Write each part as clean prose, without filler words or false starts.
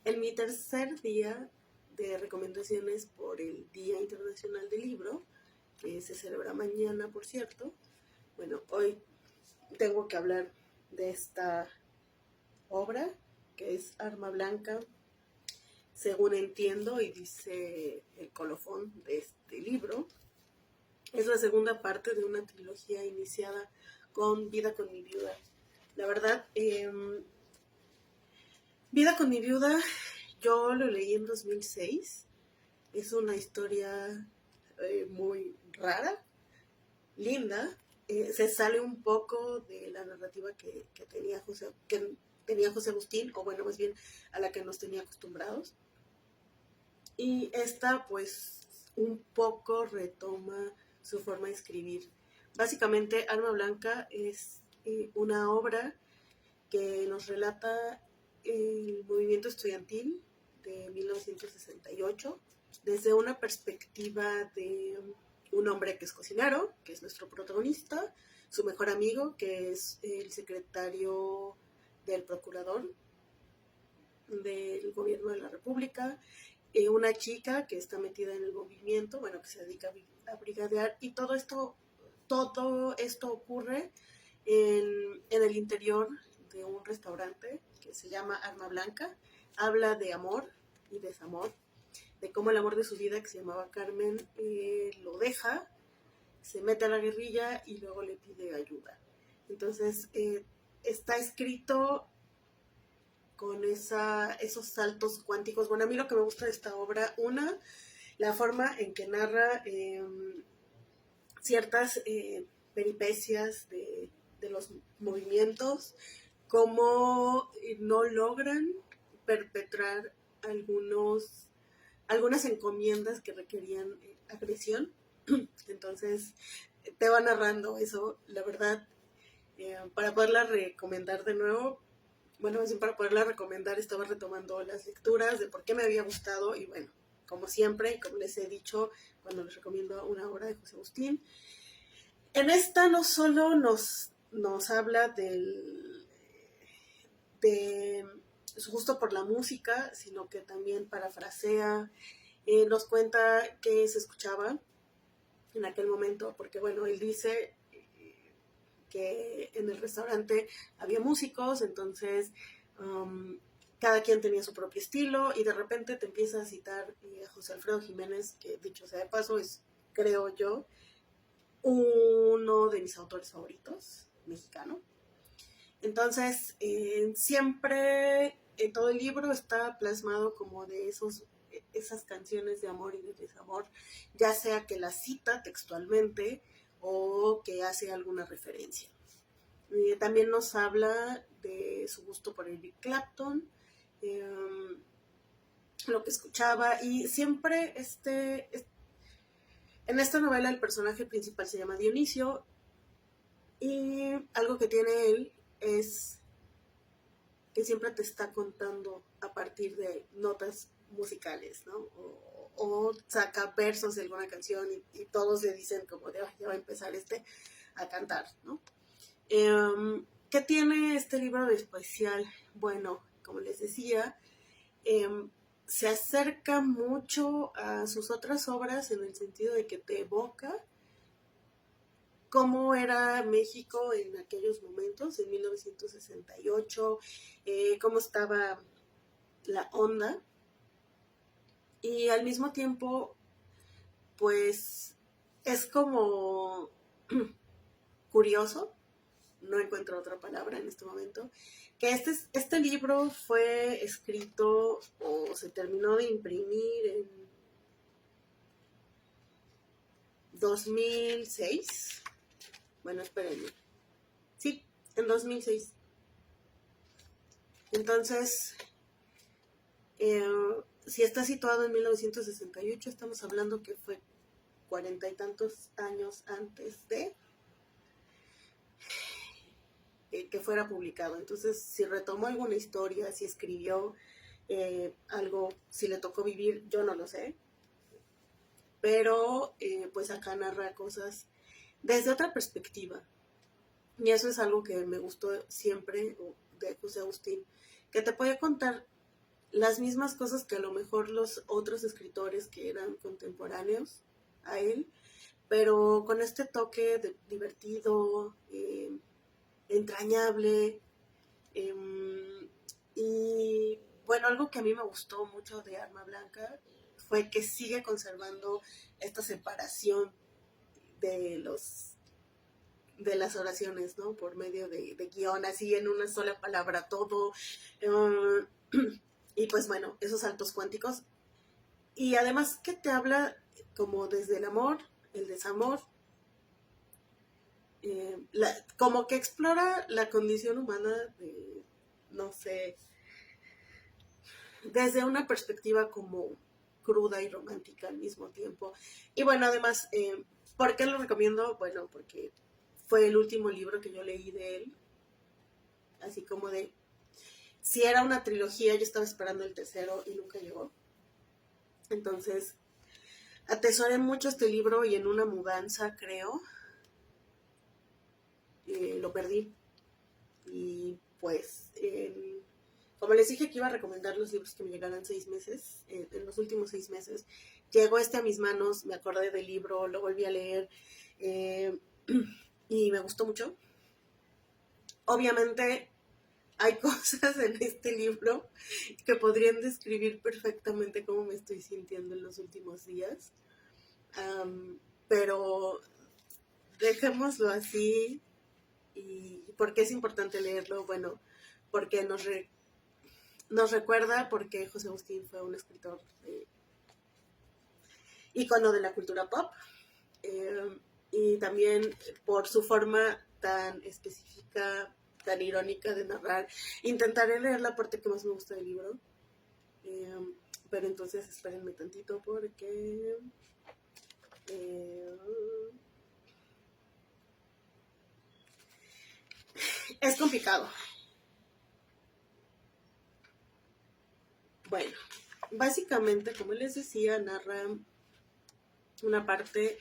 En mi tercer día de recomendaciones por el Día Internacional del Libro, que se celebra mañana, por cierto, bueno, hoy tengo que hablar de esta obra, que es Arma Blanca, según entiendo y dice el colofón de este libro. Es la segunda parte de una trilogía iniciada con Vida con mi viuda. La verdad, Vida con mi viuda, yo lo leí en 2006. Es una historia muy rara, linda. Se sale un poco de la narrativa que tenía José Agustín, o bueno, más bien a la que nos tenía acostumbrados. Y esta, pues, un poco retoma su forma de escribir. Básicamente, Arma Blanca es una obra que nos relata el movimiento estudiantil de 1968 desde una perspectiva de un hombre que es cocinero, que es nuestro protagonista, su mejor amigo, que es el secretario del procurador del gobierno de la República, una chica que está metida en el movimiento, bueno, que se dedica a brigadear, y todo esto ocurre en el interior de un restaurante que se llama Arma Blanca. Habla de amor y desamor, de cómo el amor de su vida, que se llamaba Carmen, lo deja, se mete a la guerrilla y luego le pide ayuda. Entonces, está escrito con esos saltos cuánticos. Bueno, a mí lo que me gusta de esta obra, la forma en que narra ciertas peripecias de los movimientos, cómo no logran perpetrar algunas encomiendas que requerían agresión. Entonces, te va narrando eso, la verdad, para poderla recomendar de nuevo. Bueno, para poderla recomendar estaba retomando las lecturas de por qué me había gustado y bueno, como siempre, y como les he dicho cuando les recomiendo una obra de José Agustín, en esta no solo nos habla de su gusto por la música, sino que también parafrasea, nos cuenta qué se escuchaba en aquel momento, porque bueno, él dice que en el restaurante había músicos, entonces cada quien tenía su propio estilo y de repente te empieza a citar a José Alfredo Jiménez, que dicho sea de paso es, creo yo, uno de mis autores favoritos, mexicano. Entonces, siempre en todo el libro está plasmado como de esas canciones de amor y de desamor, ya sea que la cita textualmente o que hace alguna referencia. También nos habla de su gusto por Eric Clapton, lo que escuchaba, y siempre en esta novela el personaje principal se llama Dionisio, y algo que tiene él es que siempre te está contando a partir de notas musicales, ¿no? O saca versos de alguna canción y todos le dicen como de, ya va a empezar a cantar, ¿no? ¿Qué tiene este libro de especial? Bueno, como les decía, se acerca mucho a sus otras obras en el sentido de que te evoca cómo era México en aquellos momentos, en 1968, cómo estaba la onda, y al mismo tiempo, pues, es como curioso, no encuentro otra palabra en este momento, que este libro fue escrito o se terminó de imprimir en 2006. Bueno, espérenme. Sí, en 2006. Entonces, eh, si está situado en 1968, estamos hablando que fue 40 y tantos años antes de que fuera publicado. Entonces, si retomó alguna historia, si escribió algo, si le tocó vivir, yo no lo sé. Pero pues acá narra cosas desde otra perspectiva. Y eso es algo que me gustó siempre de José Agustín, que te puede contar las mismas cosas que a lo mejor los otros escritores que eran contemporáneos a él, pero con este toque divertido, entrañable. Y bueno, algo que a mí me gustó mucho de Arma Blanca fue que sigue conservando esta separación de las oraciones, ¿no? Por medio de guión, así en una sola palabra todo. Y pues bueno, esos saltos cuánticos. Y además que te habla como desde el amor, el desamor, como que explora la condición humana de, no sé, desde una perspectiva como cruda y romántica al mismo tiempo. Y bueno, además, ¿por qué lo recomiendo? Bueno, porque fue el último libro que yo leí de él, así como de, si era una trilogía, yo estaba esperando el tercero y nunca llegó. Entonces, atesoré mucho este libro y en una mudanza, creo, lo perdí. Y pues, como les dije que iba a recomendar los libros que me llegaran 6 meses, en los últimos 6 meses, llegó este a mis manos, me acordé del libro, lo volví a leer y me gustó mucho. Obviamente hay cosas en este libro que podrían describir perfectamente cómo me estoy sintiendo en los últimos días, pero dejémoslo así. ¿Y por qué es importante leerlo? Bueno, porque nos recuerda porque José Agustín fue un escritor ícono de la cultura pop, y también por su forma tan específica, tan irónica de narrar. Intentaré leer la parte que más me gusta del libro, pero entonces espérenme tantito porque es complicado. Bueno, básicamente, como les decía, narra una parte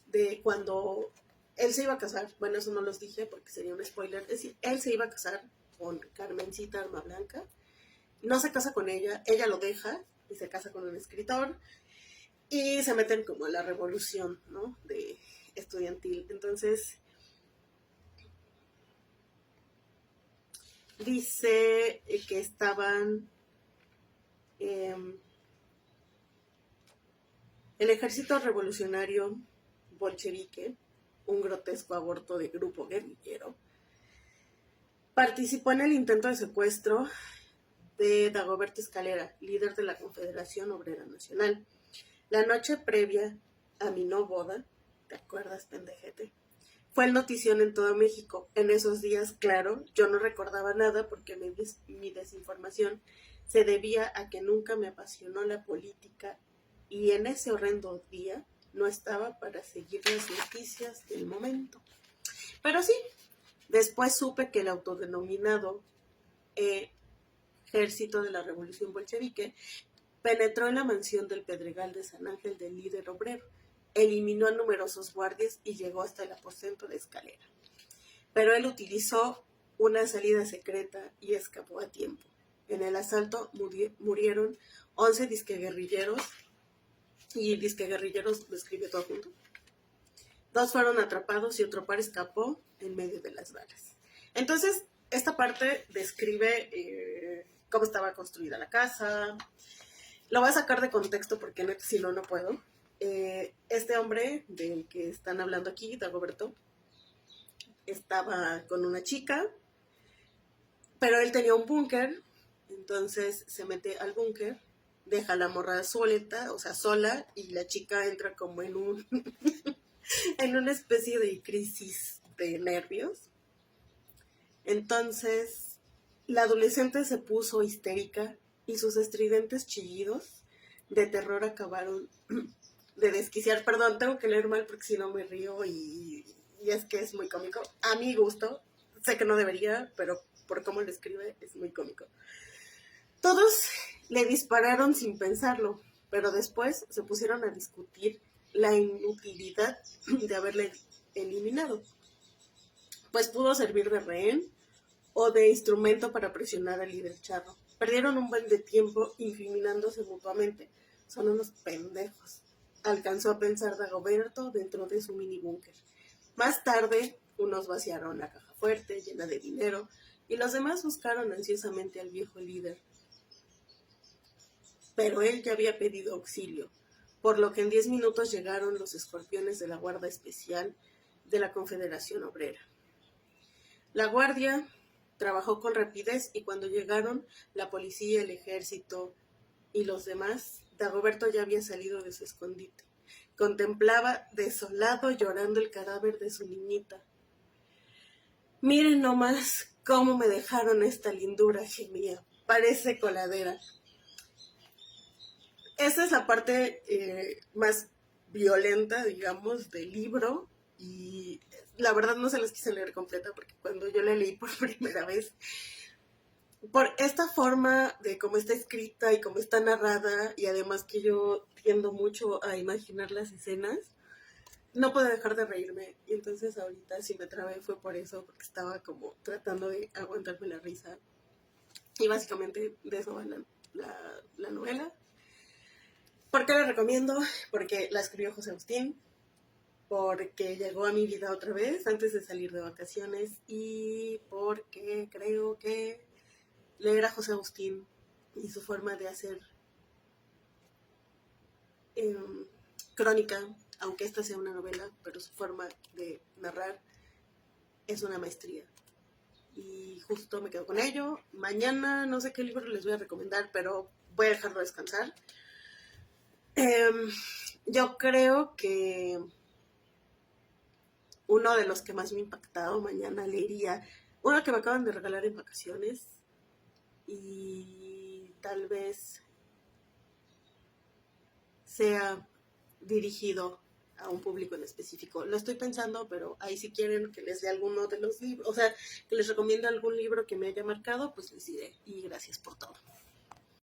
de cuando él se iba a casar. Bueno, eso no los dije porque sería un spoiler. Es decir, él se iba a casar con Carmencita Arma Blanca. No se casa con ella, ella lo deja y se casa con un escritor y se meten como a la revolución, ¿no? De estudiantil. Entonces, dice que estaban el ejército revolucionario bolchevique, un grotesco aborto de grupo guerrillero, participó en el intento de secuestro de Dagoberto Escalera, líder de la Confederación Obrera Nacional. La noche previa a mi no boda, ¿te acuerdas, pendejete? Fue el notición en todo México. En esos días, claro, yo no recordaba nada porque mi desinformación se debía a que nunca me apasionó la política y en ese horrendo día no estaba para seguir las noticias del momento. Pero sí, después supe que el autodenominado Ejército de la Revolución Bolchevique penetró en la mansión del Pedregal de San Ángel del líder obrero, eliminó a numerosos guardias y llegó hasta el aposento de Escalera. Pero él utilizó una salida secreta y escapó a tiempo. En el asalto murieron 11 disqueguerrilleros, y disqueguerrilleros lo escribe todo junto. 2 fueron atrapados y otro par escapó en medio de las balas. Entonces, esta parte describe cómo estaba construida la casa. Lo voy a sacar de contexto porque si no, no puedo. Este hombre del que están hablando aquí, Dagoberto, estaba con una chica, pero él tenía un búnker, entonces se mete al búnker, deja a la morra solita, o sea, sola, y la chica entra como en en una especie de crisis de nervios. Entonces, la adolescente se puso histérica y sus estridentes chillidos de terror acabaron de desquiciar. Perdón, tengo que leer mal porque si no me río y es que es muy cómico. A mi gusto, sé que no debería, pero por cómo lo escribe es muy cómico. Todos le dispararon sin pensarlo, pero después se pusieron a discutir la inutilidad de haberle eliminado, pues pudo servir de rehén o de instrumento para presionar al líder charro. Perdieron un buen de tiempo incriminándose mutuamente. Son unos pendejos, alcanzó a pensar Dagoberto dentro de su mini búnker. Más tarde, unos vaciaron la caja fuerte llena de dinero y los demás buscaron ansiosamente al viejo líder. Pero él ya había pedido auxilio, por lo que en 10 minutos llegaron los escorpiones de la Guardia Especial de la Confederación Obrera. La guardia trabajó con rapidez y cuando llegaron la policía, el ejército y los demás, Dagoberto ya había salido de su escondite. Contemplaba desolado llorando el cadáver de su niñita. Miren nomás cómo me dejaron esta lindura, gemía. Parece coladera. Esa es la parte más violenta, digamos, del libro. Y la verdad no se las quise leer completa porque cuando yo la leí por primera vez, por esta forma de cómo está escrita y cómo está narrada, y además que yo tiendo mucho a imaginar las escenas, no pude dejar de reírme. Y entonces ahorita si me trabé fue por eso, porque estaba como tratando de aguantarme la risa. Y básicamente de eso va la novela. ¿Por qué la recomiendo? Porque la escribió José Agustín, porque llegó a mi vida otra vez antes de salir de vacaciones y porque creo que leer a José Agustín y su forma de hacer crónica, aunque esta sea una novela, pero su forma de narrar es una maestría. Y justo me quedo con ello. Mañana no sé qué libro les voy a recomendar, pero voy a dejarlo descansar. Yo creo que uno de los que más me ha impactado, mañana leería uno que me acaban de regalar en vacaciones y tal vez sea dirigido a un público en específico. Lo estoy pensando, pero ahí si quieren que les dé alguno de los libros, o sea, que les recomiende algún libro que me haya marcado, pues les diré. Y gracias por todo.